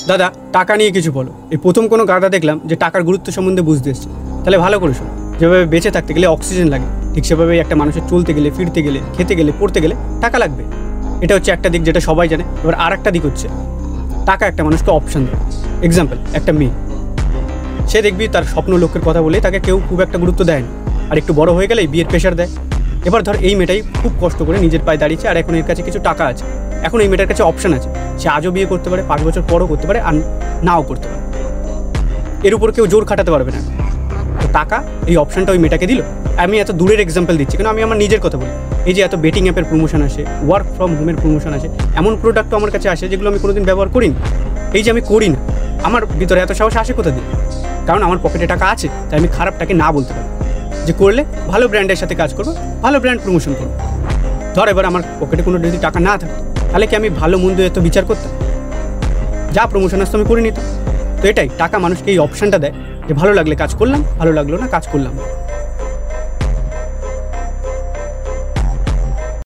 দাদা টাকা নিয়ে কিছু বলো। এই প্রথম কোনো গাদা দেখলাম যে টাকার গুরুত্ব সম্বন্ধে বুঝতে এসছে। তাহলে ভালো করে শোনো, যেভাবে বেঁচে থাকতে গেলে অক্সিজেন লাগে, ঠিক সেভাবে একটা মানুষের চলতে গেলে, ফিরতে গেলে, খেতে গেলে, পড়তে গেলে টাকা লাগবে। এটা হচ্ছে একটা দিক যেটা সবাই জানে। এবার আর একটা দিক হচ্ছে টাকা একটা মানুষকে অপশান দেয়। এক্সাম্পল, একটা মেয়ে, সে দেখবি তার স্বপ্ন লক্ষ্যের কথা বলে তাকে কেউ খুব একটা গুরুত্ব দেয় না, আর একটু বড় হয়ে গেলেই বিয়ের প্রেশার দেয়। এবার ধর এই মেয়েটাই খুব কষ্ট করে নিজের পায়ে দাঁড়িয়েছে, আর এখন এর কাছে কিছু টাকা আছে, এখন এই মেয়েটার কাছে অপশান আছে। সে আজও বিয়ে করতে পারে, 5 বছর পরও করতে পারে, আর নাও করতে পারে। এর উপর কেউ জোর খাটাতে পারবে না। তো টাকা এই অপশানটা ওই মেয়েটাকে দিল। আমি এত দূরের এক্সাম্পল দিচ্ছি কেন, আমি আমার নিজের কথা বলি। এই যে এত বেটিং অ্যাপের প্রমোশন আসে, ওয়ার্ক ফ্রম হোমের প্রমোশন আসে, এমন প্রোডাক্টও আমার কাছে আসে যেগুলো আমি কোনোদিন ব্যবহার করি না। এই যে আমি করি না, আমার ভিতরে এত সাহস আসে কোথা দিয়ে? কারণ আমার পকেটে টাকা আছে, তাই আমি খারাপটাকে না বলতে পারি। যে করলে ভালো ব্র্যান্ডের সাথে কাজ করবো, ভালো ব্র্যান্ড প্রমোশন করবো। ধর এবার আমার পকেটে কোনো যদি টাকা না থাকতো, তাহলে কি আমি ভালো মন্দ এত বিচার করতাম? যা প্রমোশন আসতো আমি করে নিতাম। তো এটাই, টাকা মানুষকে এই অপশানটা দেয় যে ভালো লাগলে কাজ করলাম, ভালো লাগলো না কাজ করলাম।